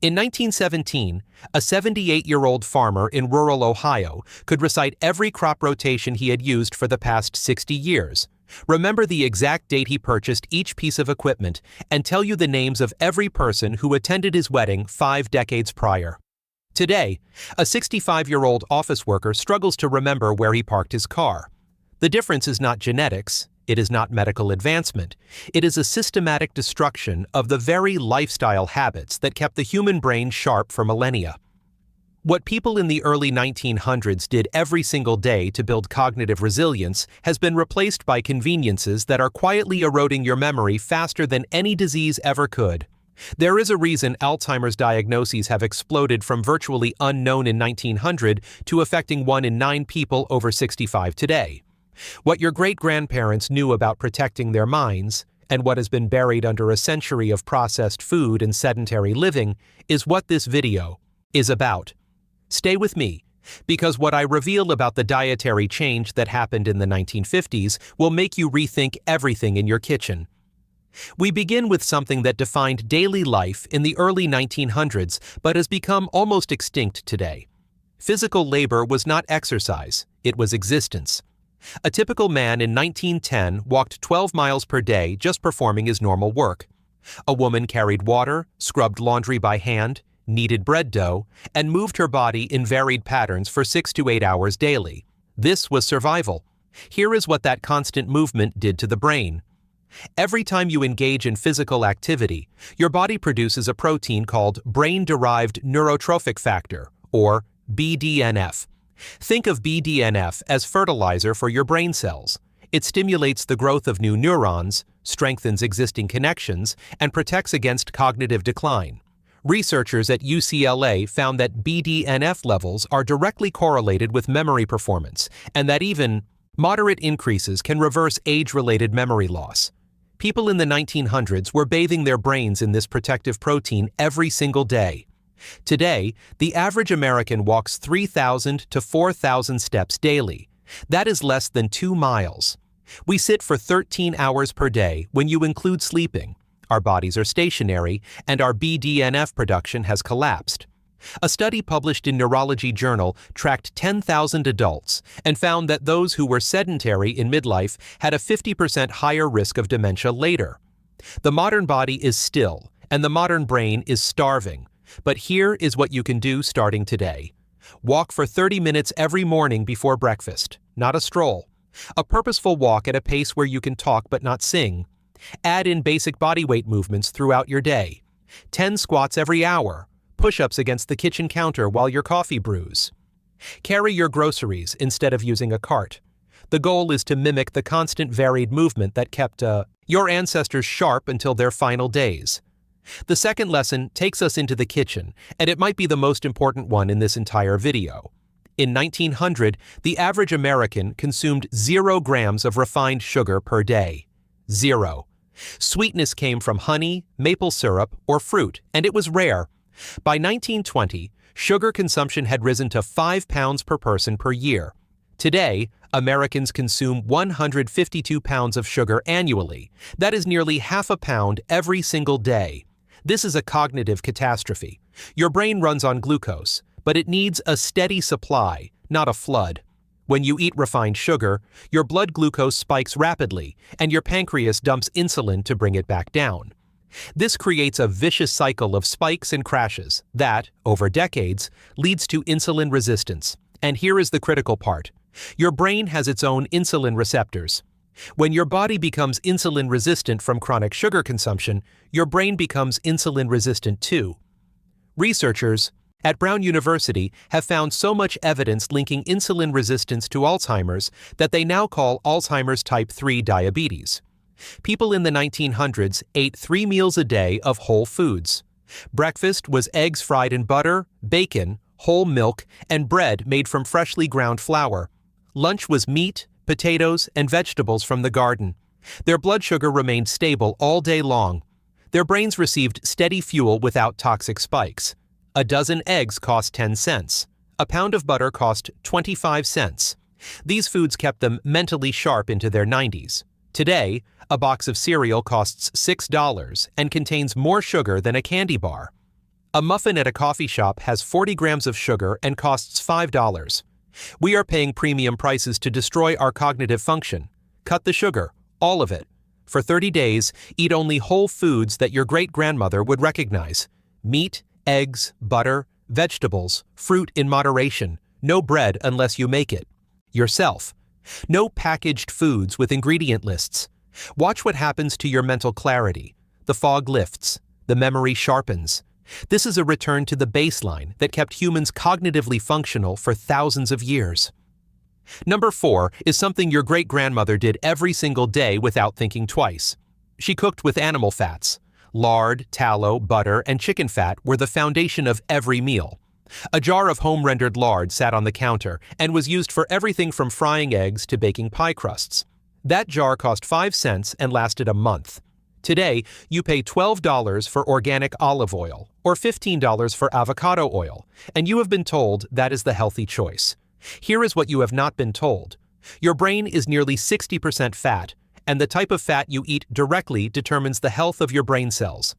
In 1917, a 78-year-old farmer in rural Ohio could recite every crop rotation he had used for the past 60 years, remember the exact date he purchased each piece of equipment, and tell you the names of every person who attended his wedding 5 decades prior. Today, a 65-year-old office worker struggles to remember where he parked his car. The difference is not genetics. It is not medical advancement. It is a systematic destruction of the very lifestyle habits that kept the human brain sharp for millennia. What people in the early 1900s did every single day to build cognitive resilience has been replaced by conveniences that are quietly eroding your memory faster than any disease ever could. There is a reason Alzheimer's diagnoses have exploded from virtually unknown in 1900 to affecting 1 in 9 people over 65 today. What your great-grandparents knew about protecting their minds, and what has been buried under a century of processed food and sedentary living, is what this video is about. Stay with me, because what I reveal about the dietary change that happened in the 1950s will make you rethink everything in your kitchen. We begin with something that defined daily life in the early 1900s but has become almost extinct today. Physical labor was not exercise, it was existence. A typical man in 1910 walked 12 miles per day just performing his normal work. A woman carried water, scrubbed laundry by hand, kneaded bread dough, and moved her body in varied patterns for 6 to 8 hours daily. This was survival. Here is what that constant movement did to the brain. Every time you engage in physical activity, your body produces a protein called brain-derived neurotrophic factor, or BDNF. Think of BDNF as fertilizer for your brain cells. It stimulates the growth of new neurons, strengthens existing connections, and protects against cognitive decline. Researchers at UCLA found that BDNF levels are directly correlated with memory performance, and that even moderate increases can reverse age-related memory loss. People in the 1900s were bathing their brains in this protective protein every single day. Today, the average American walks 3,000 to 4,000 steps daily. That is less than 2 miles. We sit for 13 hours per day when you include sleeping. Our bodies are stationary, and our BDNF production has collapsed. A study published in Neurology Journal tracked 10,000 adults and found that those who were sedentary in midlife had a 50% higher risk of dementia later. The modern body is still, and the modern brain is starving. But here is what you can do starting today. Walk for 30 minutes every morning before breakfast, not a stroll. A purposeful walk at a pace where you can talk but not sing. Add in basic bodyweight movements throughout your day. 10 squats every hour. Push-ups against the kitchen counter while your coffee brews. Carry your groceries instead of using a cart. The goal is to mimic the constant varied movement that kept your ancestors sharp until their final days. The second lesson takes us into the kitchen, and it might be the most important one in this entire video. In 1900, the average American consumed 0 grams of refined sugar per day. 0. Sweetness came from honey, maple syrup, or fruit, and it was rare. By 1920, sugar consumption had risen to 5 pounds per person per year. Today, Americans consume 152 pounds of sugar annually. That is nearly half a pound every single day. This is a cognitive catastrophe. Your brain runs on glucose, but it needs a steady supply, not a flood. When you eat refined sugar, your blood glucose spikes rapidly, and your pancreas dumps insulin to bring it back down. This creates a vicious cycle of spikes and crashes that, over decades, leads to insulin resistance. And here is the critical part. Your brain has its own insulin receptors. When your body becomes insulin resistant from chronic sugar consumption, your brain becomes insulin resistant too. Researchers at Brown University have found so much evidence linking insulin resistance to Alzheimer's that they now call Alzheimer's type 3 diabetes. People in the 1900s ate 3 meals a day of whole foods. Breakfast was eggs fried in butter, bacon, whole milk, and bread made from freshly ground flour. Lunch was meat, potatoes, and vegetables from the garden. Their blood sugar remained stable all day long. Their brains received steady fuel without toxic spikes. A dozen eggs cost 10 cents. A pound of butter cost 25 cents. These foods kept them mentally sharp into their 90s. Today, a box of cereal costs $6 and contains more sugar than a candy bar. A muffin at a coffee shop has 40 grams of sugar and costs $5. We are paying premium prices to destroy our cognitive function. Cut the sugar, all of it. For 30 days, eat only whole foods that your great-grandmother would recognize. Meat, eggs, butter, vegetables, fruit in moderation. No bread unless you make it yourself. No packaged foods with ingredient lists. Watch what happens to your mental clarity. The fog lifts. The memory sharpens. This is a return to the baseline that kept humans cognitively functional for thousands of years. Number 4 is something your great-grandmother did every single day without thinking twice. She cooked with animal fats. Lard, tallow, butter, and chicken fat were the foundation of every meal. A jar of home-rendered lard sat on the counter and was used for everything from frying eggs to baking pie crusts. That jar cost 5 cents and lasted a month. Today, you pay $12 for organic olive oil or $15 for avocado oil, and you have been told that is the healthy choice. Here is what you have not been told. Your brain is nearly 60% fat, and the type of fat you eat directly determines the health of your brain cells.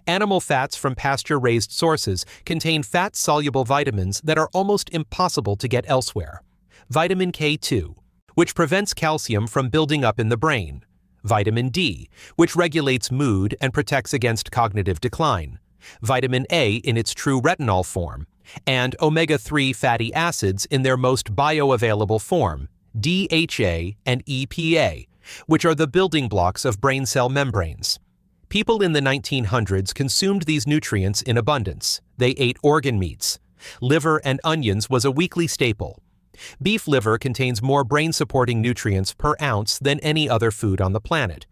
Animal fats from pasture-raised sources contain fat-soluble vitamins that are almost impossible to get elsewhere. Vitamin K2, which prevents calcium from building up in the brain. Vitamin D, which regulates mood and protects against cognitive decline. Vitamin A in its true retinol form. And omega-3 fatty acids in their most bioavailable form, DHA and EPA, which are the building blocks of brain cell membranes. People in the 1900s consumed these nutrients in abundance. They ate organ meats. Liver and onions was a weekly staple. Beef liver contains more brain-supporting nutrients per ounce than any other food on the planet.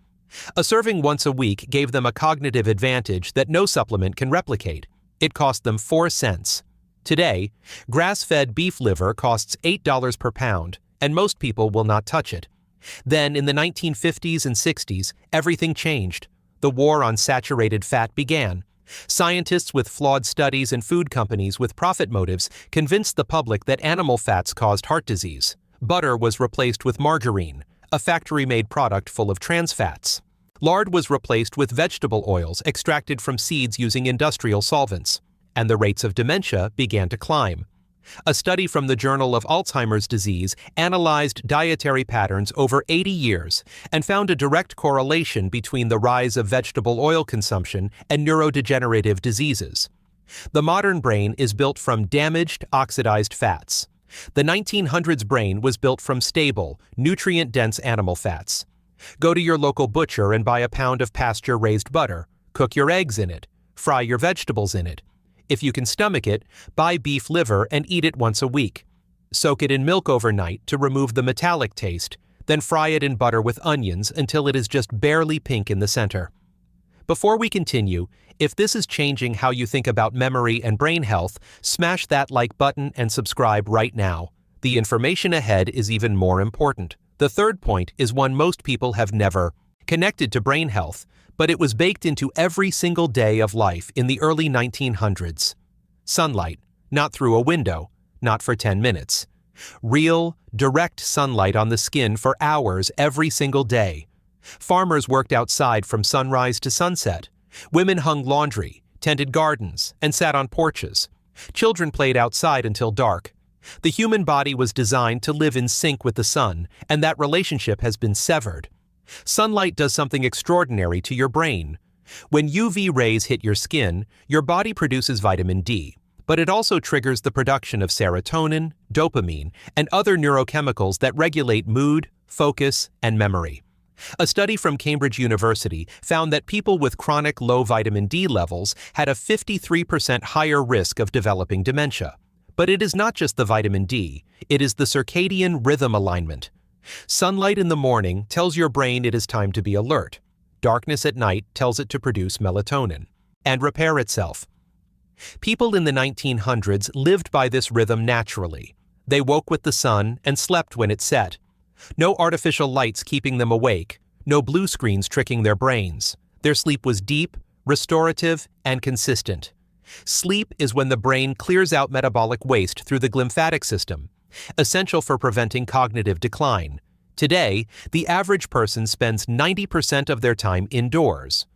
A serving once a week gave them a cognitive advantage that no supplement can replicate. It cost them 4 cents. Today, grass-fed beef liver costs $8 per pound, and most people will not touch it. Then, in the 1950s and 60s, everything changed. The war on saturated fat began. Scientists with flawed studies and food companies with profit motives convinced the public that animal fats caused heart disease. Butter was replaced with margarine, a factory-made product full of trans fats. Lard was replaced with vegetable oils extracted from seeds using industrial solvents, and the rates of dementia began to climb. A study from the Journal of Alzheimer's Disease analyzed dietary patterns over 80 years and found a direct correlation between the rise of vegetable oil consumption and neurodegenerative diseases. The modern brain is built from damaged, oxidized fats. The 1900s brain was built from stable, nutrient-dense animal fats. Go to your local butcher and buy a pound of pasture-raised butter. Cook your eggs in it. Fry your vegetables in it. If you can stomach it, buy beef liver and eat it once a week. Soak it in milk overnight to remove the metallic taste, then fry it in butter with onions until it is just barely pink in the center. Before we continue, if this is changing how you think about memory and brain health, smash that like button and subscribe right now. The information ahead is even more important. The third point is one most people have never connected to brain health, but it was baked into every single day of life in the early 1900s. Sunlight, not through a window, not for 10 minutes. Real, direct sunlight on the skin for hours every single day. Farmers worked outside from sunrise to sunset. Women hung laundry, tended gardens, and sat on porches. Children played outside until dark. The human body was designed to live in sync with the sun, and that relationship has been severed. Sunlight does something extraordinary to your brain. When UV rays hit your skin, your body produces vitamin D, but it also triggers the production of serotonin, dopamine, and other neurochemicals that regulate mood, focus, and memory. A study from Cambridge University found that people with chronic low vitamin D levels had a 53% higher risk of developing dementia. But it is not just the vitamin D, it is the circadian rhythm alignment. Sunlight in the morning tells your brain it is time to be alert. Darkness at night tells it to produce melatonin and repair itself. People in the 1900s lived by this rhythm naturally. They woke with the sun and slept when it set. No artificial lights keeping them awake, no blue screens tricking their brains. Their sleep was deep, restorative, and consistent. Sleep is when the brain clears out metabolic waste through the glymphatic system, essential for preventing cognitive decline. Today, the average person spends 90% of their time indoors.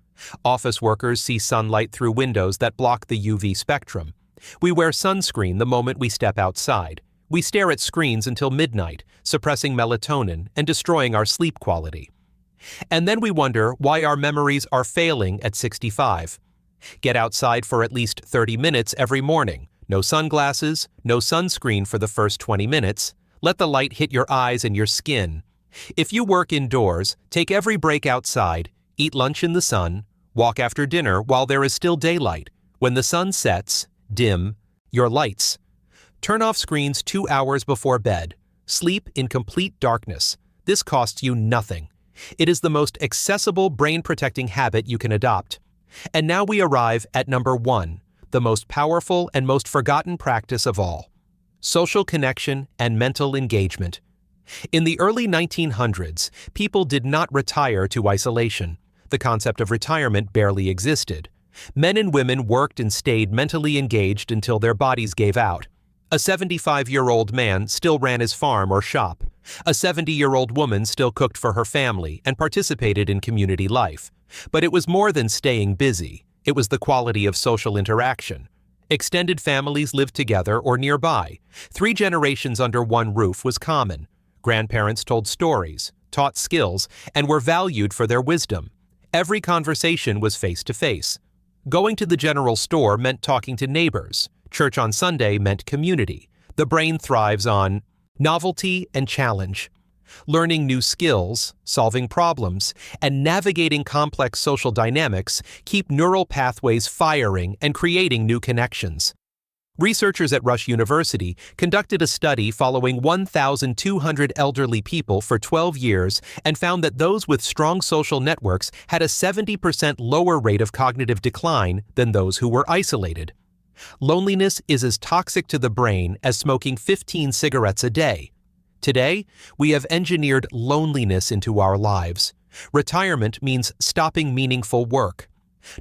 Office workers see sunlight through windows that block the UV spectrum. We wear sunscreen the moment we step outside. We stare at screens until midnight, suppressing melatonin and destroying our sleep quality. And then we wonder why our memories are failing at 65. Get outside for at least 30 minutes every morning. No sunglasses, no sunscreen for the first 20 minutes. Let the light hit your eyes and your skin. If you work indoors, take every break outside, eat lunch in the sun, walk after dinner while there is still daylight. When the sun sets, dim your lights. Turn off screens 2 hours before bed. Sleep in complete darkness. This costs you nothing. It is the most accessible brain-protecting habit you can adopt. And now we arrive at number 1, the most powerful and most forgotten practice of all: social connection and mental engagement. In the early 1900s, people did not retire to isolation. The concept of retirement barely existed. Men and women worked and stayed mentally engaged until their bodies gave out. A 75-year-old man still ran his farm or shop. A 70-year-old woman still cooked for her family and participated in community life. But it was more than staying busy. It was the quality of social interaction. Extended families lived together or nearby. 3 generations under one roof was common. Grandparents told stories, taught skills, and were valued for their wisdom. Every conversation was face-to-face. Going to the general store meant talking to neighbors. Church on Sunday meant community. The brain thrives on novelty and challenge. Learning new skills, solving problems, and navigating complex social dynamics keep neural pathways firing and creating new connections. Researchers at Rush University conducted a study following 1,200 elderly people for 12 years and found that those with strong social networks had a 70% lower rate of cognitive decline than those who were isolated. Loneliness is as toxic to the brain as smoking 15 cigarettes a day. Today, we have engineered loneliness into our lives. Retirement means stopping meaningful work.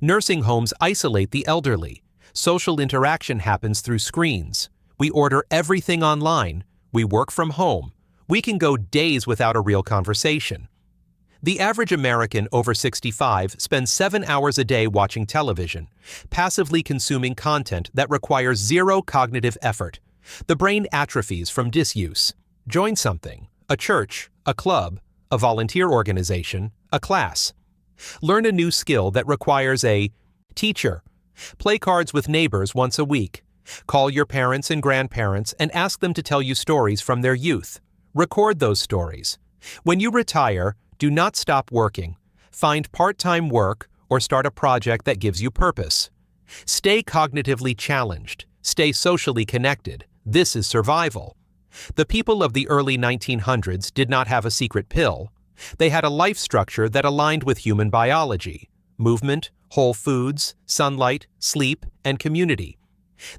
Nursing homes isolate the elderly. Social interaction happens through screens. We order everything online. We work from home. We can go days without a real conversation. The average American over 65 spends 7 hours a day watching television, passively consuming content that requires zero cognitive effort. The brain atrophies from disuse. Join something: a church, a club, a volunteer organization, a class. Learn a new skill that requires a teacher. Play cards with neighbors once a week. Call your parents and grandparents and ask them to tell you stories from their youth. Record those stories. When you retire, do not stop working. Find part-time work or start a project that gives you purpose. Stay cognitively challenged. Stay socially connected. This is survival. The people of the early 1900s did not have a secret pill. They had a life structure that aligned with human biology: movement, whole foods, sunlight, sleep, and community.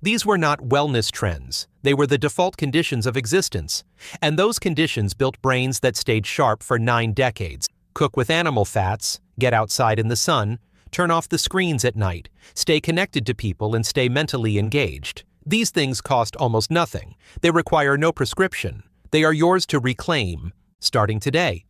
These were not wellness trends. They were the default conditions of existence. And those conditions built brains that stayed sharp for 9 decades. Cook with animal fats, get outside in the sun, turn off the screens at night, stay connected to people, and stay mentally engaged. These things cost almost nothing. They require no prescription. They are yours to reclaim, starting today.